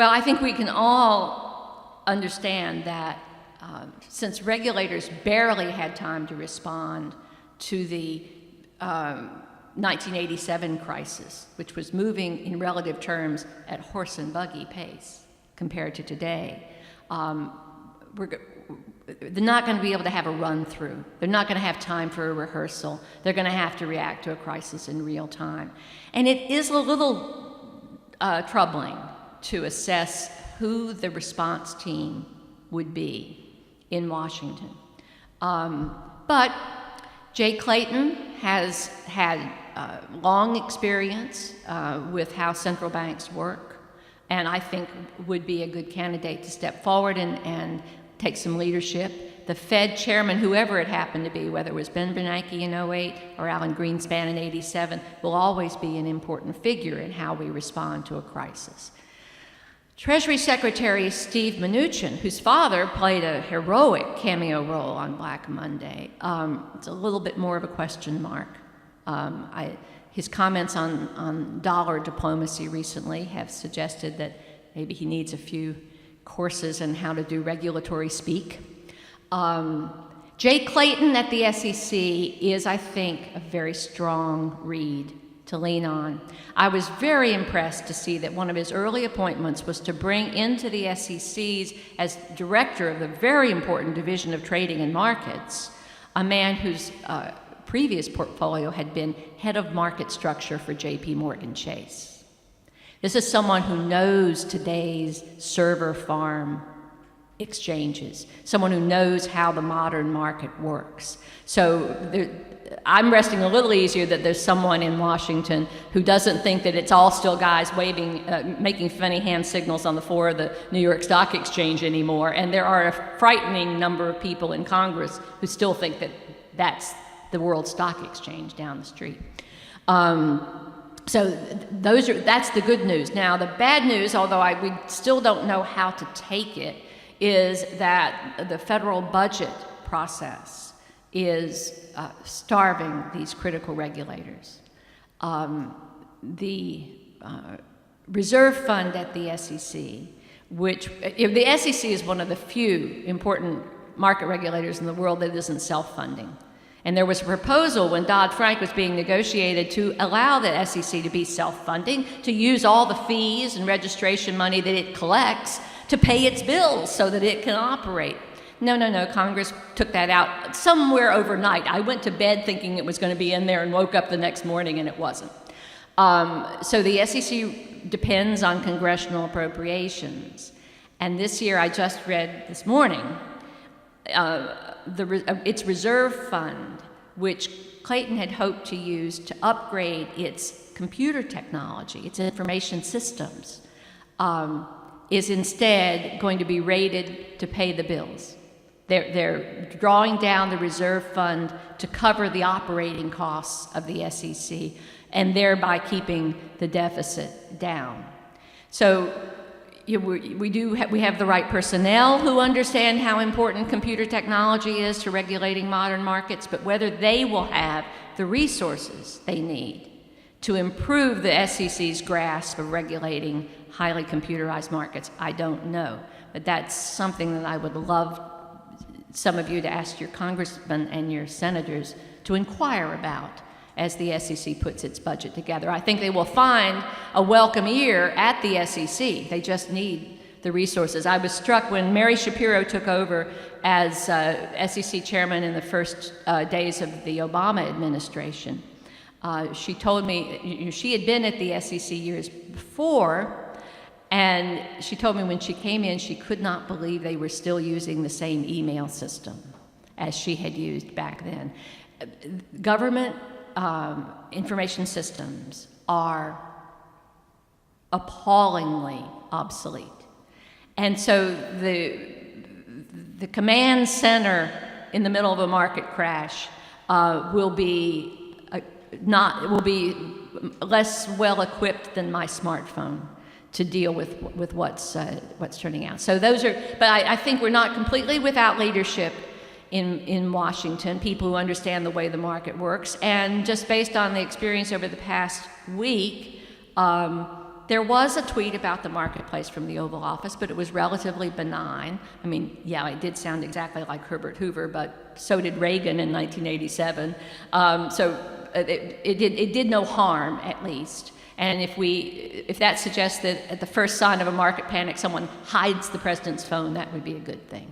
Well, I think we can all understand that since regulators barely had time to respond to the 1987 crisis, which was moving in relative terms at horse and buggy pace compared to today, they're not going to be able to have a run-through. They're not going to have time for a rehearsal. They're going to have to react to a crisis in real time. And it is a little troubling to assess who the response team would be in Washington. But Jay Clayton has had long experience with how central banks work, and I think would be a good candidate to step forward and take some leadership. The Fed chairman, whoever it happened to be, whether it was Ben Bernanke in 08 or Alan Greenspan in 87, will always be an important figure in how we respond to a crisis. Treasury Secretary Steve Mnuchin, whose father played a heroic cameo role on Black Monday, it's a little bit more of a question mark. His comments on dollar diplomacy recently have suggested that maybe he needs a few courses on how to do regulatory speak. Jay Clayton at the SEC is, I think, a very strong read to lean on. I was very impressed to see that one of his early appointments was to bring into the SEC's, as director of the very important Division of Trading and Markets, a man whose previous portfolio had been head of market structure for J.P. Morgan Chase. This is someone who knows today's server farm exchanges, someone who knows how the modern market works. So I'm resting a little easier that there's someone in Washington who doesn't think that it's all still guys waving, making funny hand signals on the floor of the New York Stock Exchange anymore. And there are a frightening number of people in Congress who still think that that's the World Stock Exchange down the street. So that's the good news. Now, the bad news, although we still don't know how to take it, is that the federal budget process is starving these critical regulators. The reserve fund at the SEC, which the SEC is one of the few important market regulators in the world that isn't self-funding. And there was a proposal when Dodd-Frank was being negotiated to allow the SEC to be self-funding, to use all the fees and registration money that it collects to pay its bills so that it can operate. No, Congress took that out somewhere overnight. I went to bed thinking it was going to be in there and woke up the next morning and it wasn't. So the SEC depends on congressional appropriations. And this year, I just read this morning, its reserve fund, which Clayton had hoped to use to upgrade its computer technology, its information systems, is instead going to be rated to pay the bills. They're drawing down the reserve fund to cover the operating costs of the SEC and thereby keeping the deficit down. So we have the right personnel who understand how important computer technology is to regulating modern markets, but whether they will have the resources they need to improve the SEC's grasp of regulating highly computerized markets, I don't know. But that's something that I would love some of you to ask your congressmen and your senators to inquire about as the SEC puts its budget together. I think they will find a welcome ear at the SEC. They just need the resources. I was struck when Mary Shapiro took over as SEC chairman in the first days of the Obama administration. She told me she had been at the SEC years before, and she told me when she came in, she could not believe they were still using the same email system as she had used back then. Government information systems are appallingly obsolete. And so the command center in the middle of a market crash will be less well equipped than my smartphone to deal with what's turning out. So those are, but I think we're not completely without leadership in Washington, people who understand the way the market works. And just based on the experience over the past week, There was a tweet about the marketplace from the Oval Office, but it was relatively benign. I mean, yeah, it did sound exactly like Herbert Hoover, but so did Reagan in 1987. It did no harm, at least. And if that suggests that at the first sign of a market panic, someone hides the president's phone, that would be a good thing.